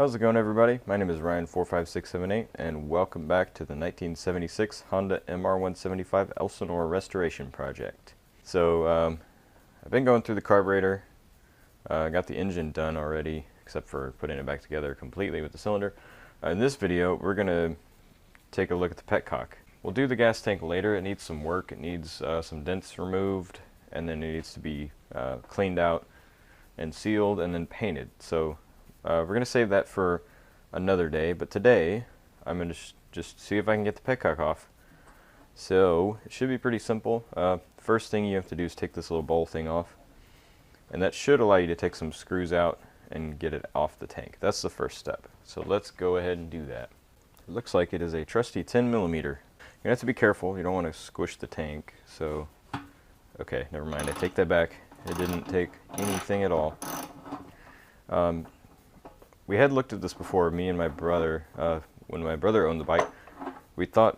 How's it going, everybody? My name is Ryan45678 and welcome back to the 1976 Honda MR175 Elsinore restoration project. So I've been going through the carburetor, got the engine done already except for putting it back together completely with the cylinder. In this video we're going to take a look at the Petcock. We'll do the gas tank later. It needs some work, it needs some dents removed, and then it needs to be cleaned out and sealed and then painted. So we're going to save that for another day, but today I'm going to just see if I can get the Petcock off. So it should be pretty simple. First thing you have to do is take this little bowl thing off, and that should allow you to take some screws out and get it off the tank. That's the first step. So let's go ahead and do that. It looks like it is a trusty 10mm. You're going to have to be careful. You don't want to squish the tank. So, okay, never mind. I take that back. It didn't take anything at all. We had looked at this before, me and my brother, when my brother owned the bike. We thought,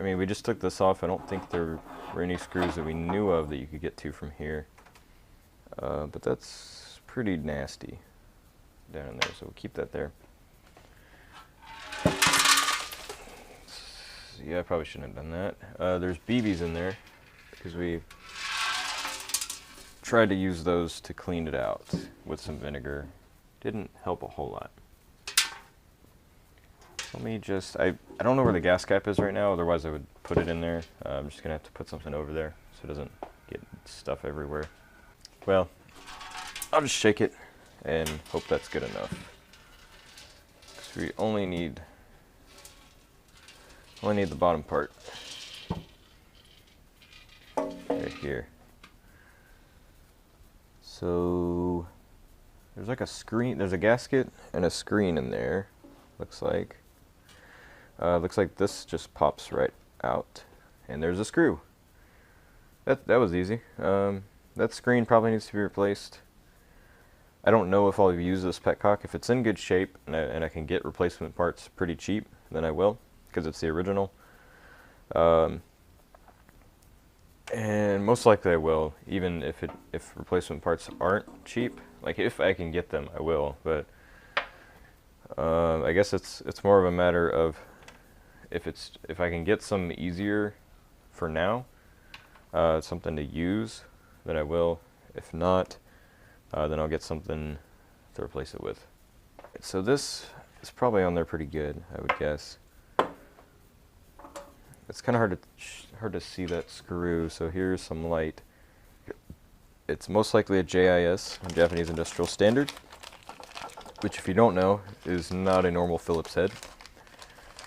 we just took this off. I don't think there were any screws that we knew of that you could get to from here. But that's pretty nasty down in there, so we'll keep that there. Yeah, I probably shouldn't have done that. There's BBs in there, because we tried to use those to clean it out with some vinegar. Didn't help a whole lot. Let me just, I don't know where the gas cap is right now, otherwise I would put it in there. I'm just going to have to put something over there so it doesn't get stuff everywhere. Well, I'll just shake it and hope that's good enough. Because we only need the bottom part. Right here. So there's like a screen, there's a gasket and a screen in there, looks like. Looks like this just pops right out, and there's a screw. That was easy. That screen probably needs to be replaced. I don't know if I'll use this Petcock. If it's in good shape and I can get replacement parts pretty cheap, then I will, because it's the original. And most likely I will, even if replacement parts aren't cheap. Like, if I can get them, I will. But I guess it's more of a matter of if I can get some easier for now, something to use, then I will. If not, then I'll get something to replace it with. So this is probably on there pretty good, I would guess. It's kind of hard to see that screw, so here's some light. It's most likely a JIS, a Japanese Industrial Standard, which, if you don't know, is not a normal Phillips head.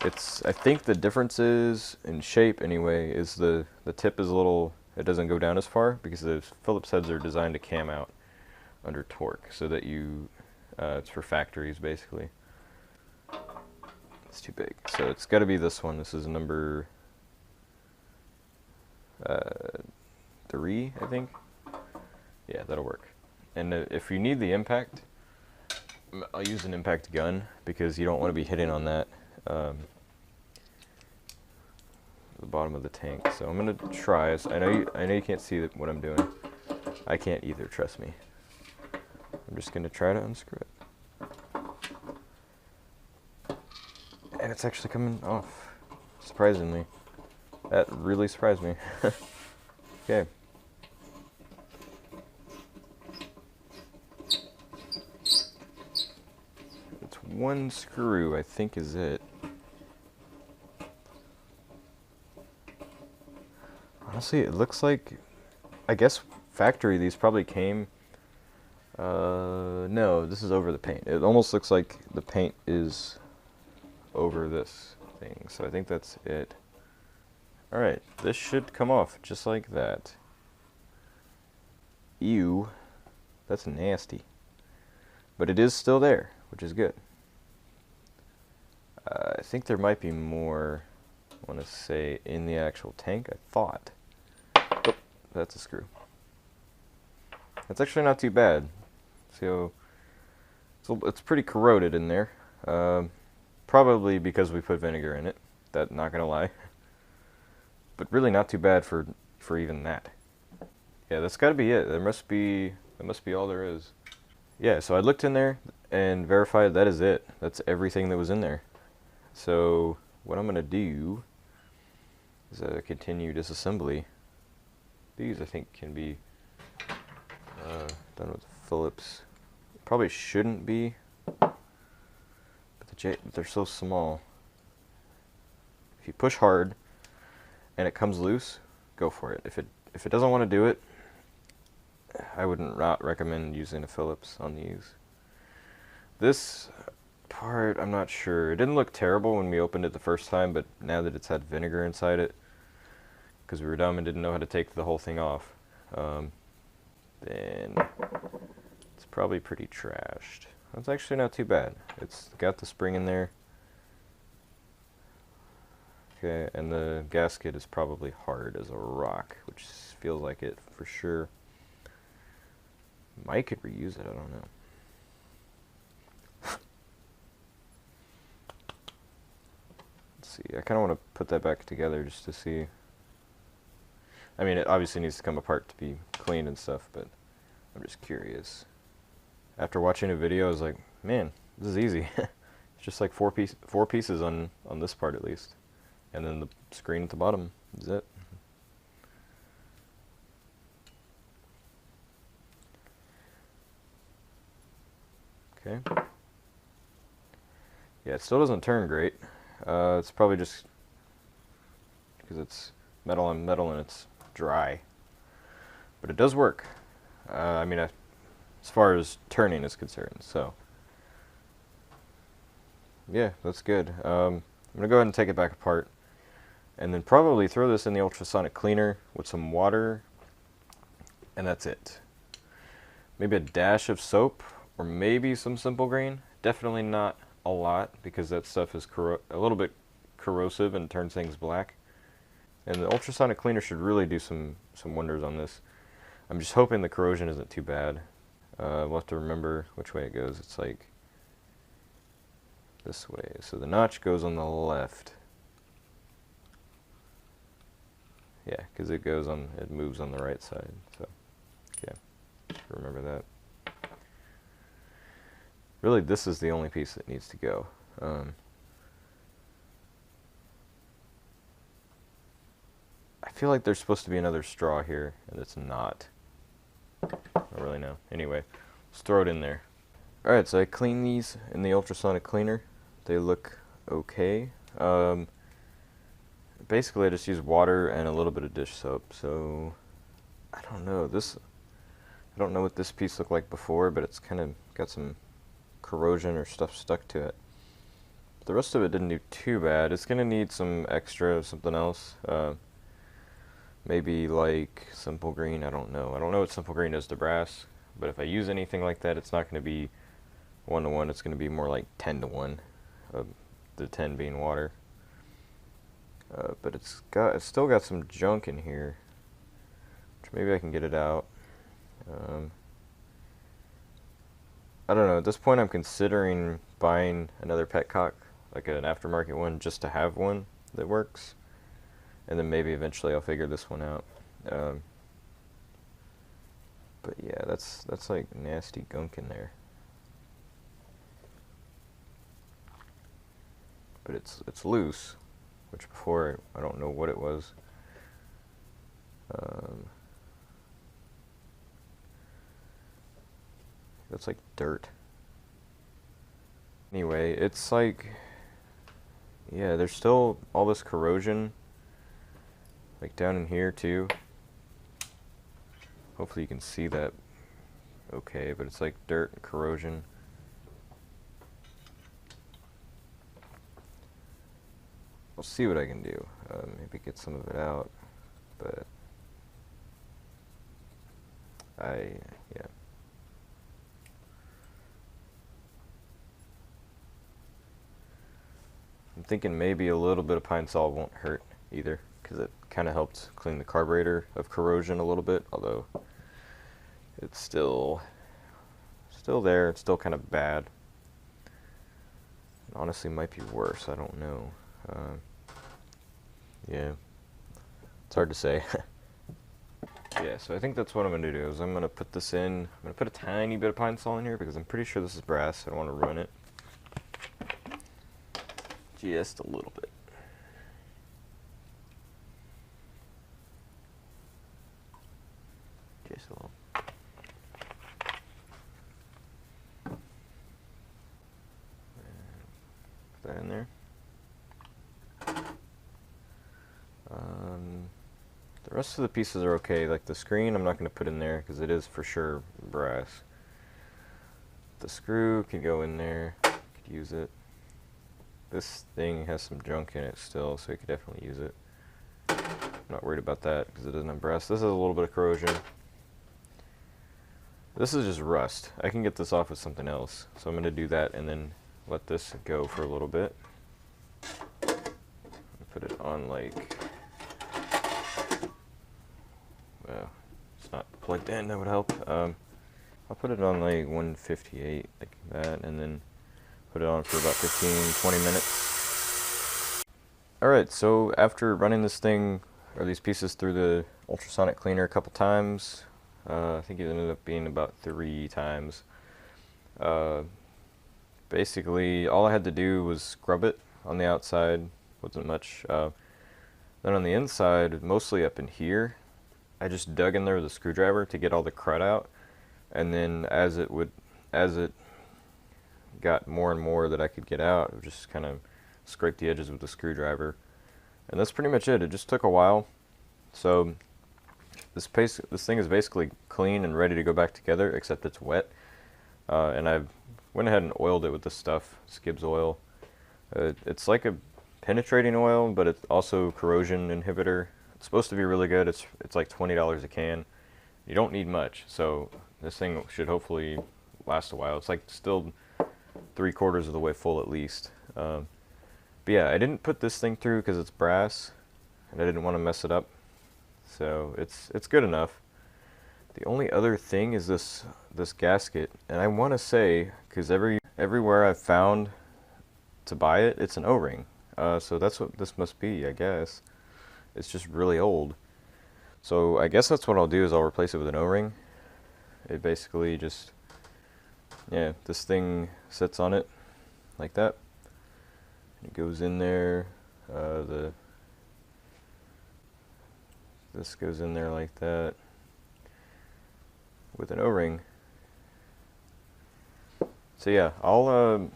I think the difference is, in shape anyway, is the tip is a little, it doesn't go down as far, because the Phillips heads are designed to cam out under torque, so that it's for factories, basically. It's too big, so it's got to be this one. This is number 3, I think. Yeah, that'll work. And if you need the impact, I'll use an impact gun, because you don't want to be hitting on that the bottom of the tank. So I'm gonna try. I know you can't see what I'm doing. I can't either, trust me. I'm just gonna try to unscrew it, and it's actually coming off, surprisingly. That really surprised me. Okay. It's one screw, I think, is it. Honestly, it looks like, I guess factory these probably came, no, this is over the paint. It almost looks like the paint is over this thing, so I think that's it. Alright, this should come off just like that. Ew, that's nasty. But it is still there, which is good. I think there might be more, I want to say, in the actual tank, I thought. Oh, that's a screw. That's actually not too bad. So it's pretty corroded in there. Probably because we put vinegar in it. That, not gonna lie. But really not too bad for even that. Yeah, that's got to be it. That must be all there is. yeah, so I looked in there and verified that is it. That's everything that was in there. So what I'm going to do is continue disassembly. These I think can be done with Phillips. Probably shouldn't be, but they're so small. If you push hard and it comes loose, go for it. If it doesn't want to do it, I would not recommend using a Phillips on these. This part, I'm not sure. It didn't look terrible when we opened it the first time, but now that it's had vinegar inside it, because we were dumb and didn't know how to take the whole thing off, then it's probably pretty trashed. It's actually not too bad. It's got the spring in there. Okay, and the gasket is probably hard as a rock, which feels like it for sure. Mike could reuse it, I don't know. Let's see, I kind of want to put that back together just to see. I mean, it obviously needs to come apart to be clean and stuff, but I'm just curious. After watching a video, I was like, man, this is easy. It's just like four pieces on this part at least. And then the screen at the bottom is it. Okay. Yeah, it still doesn't turn great. It's probably just because it's metal on metal and it's dry. But it does work. I mean, as far as turning is concerned, so. Yeah, that's good. I'm going to go ahead and take it back apart. And then probably throw this in the ultrasonic cleaner with some water. And that's it. Maybe a dash of soap, or maybe some Simple Green. Definitely not a lot, because that stuff is a little bit corrosive and turns things black. And the ultrasonic cleaner should really do some wonders on this. I'm just hoping the corrosion isn't too bad. We'll have to remember which way it goes. It's like this way. So the notch goes on the left. Yeah, because it moves on the right side. So, yeah, remember that. Really, this is the only piece that needs to go. I feel like there's supposed to be another straw here, and it's not. I don't really know. Anyway, let's throw it in there. Alright, so I cleaned these in the ultrasonic cleaner. They look okay. Basically, I just use water and a little bit of dish soap. So, I don't know. I don't know what this piece looked like before, but it's kind of got some corrosion or stuff stuck to it. The rest of it didn't do too bad. It's going to need some extra something else. Maybe like Simple Green, I don't know. I don't know what Simple Green does to brass, but if I use anything like that, it's not going to be 1-to-1. It's going to be more like 10-to-1, the 10 being water. But it's still got some junk in here, which maybe I can get it out. I don't know. At this point, I'm considering buying another Petcock, like an aftermarket one, just to have one that works. And then maybe eventually I'll figure this one out. But yeah, that's like nasty gunk in there. But it's loose, which before I don't know what it was. That's like dirt. Anyway, it's like, yeah, there's still all this corrosion, like down in here too. Hopefully you can see that okay, but it's like dirt and corrosion. I'll see what I can do. Maybe get some of it out, but yeah. I'm thinking maybe a little bit of Pine Sol won't hurt either, because it kind of helped clean the carburetor of corrosion a little bit, although it's still there. It's still kind of bad. It honestly might be worse. I don't know. Yeah, it's hard to say. Yeah, so I think that's what I'm going to do is I'm going to put this in. I'm going to put a tiny bit of pine sol in here because I'm pretty sure this is brass. So I don't want to ruin it. Just a little bit. Just a little. Put that in there. The rest of the pieces are okay. Like the screen, I'm not going to put in there because it is for sure brass. The screw can go in there. Could use it. This thing has some junk in it still, so you could definitely use it. I'm not worried about that because it doesn't have brass. This has a little bit of corrosion. This is just rust. I can get this off with something else, so I'm going to do that and then let this go for a little bit. Put it on like, well, it's not plugged in, that would help. I'll put it on like 158 like that and then put it on for about 15-20 minutes. Alright, so after running this thing, or these pieces through the ultrasonic cleaner a couple times, I think it ended up being about 3 times. Basically, all I had to do was scrub it on the outside. Wasn't much. Then on the inside, mostly up in here, I just dug in there with a screwdriver to get all the crud out. And then as it got more and more that I could get out, I would just kind of scrape the edges with the screwdriver. And that's pretty much it. It just took a while. So this thing is basically clean and ready to go back together, except it's wet. And I went ahead and oiled it with this stuff, Skibbs oil. It's like a penetrating oil, but it's also corrosion inhibitor. It's supposed to be really good. It's like $20 a can. You don't need much, so this thing should hopefully last a while. It's like still 3/4 of the way full at least. But yeah, I didn't put this thing through because it's brass, and I didn't want to mess it up. So it's good enough. The only other thing is this gasket, and I want to say, because everywhere I've found to buy it, it's an O-ring. So that's what this must be, I guess. It's just really old. So I guess that's what I'll do is I'll replace it with an O-ring. It basically just, yeah, this thing sits on it like that. It goes in there. This goes in there like that with an O-ring. So yeah, I'll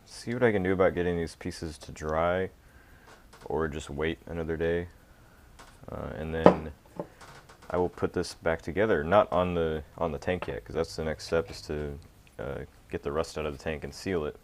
see what I can do about getting these pieces to dry, or just wait another day, and then I will put this back together. Not on the tank yet, because that's the next step, is to get the rust out of the tank and seal it.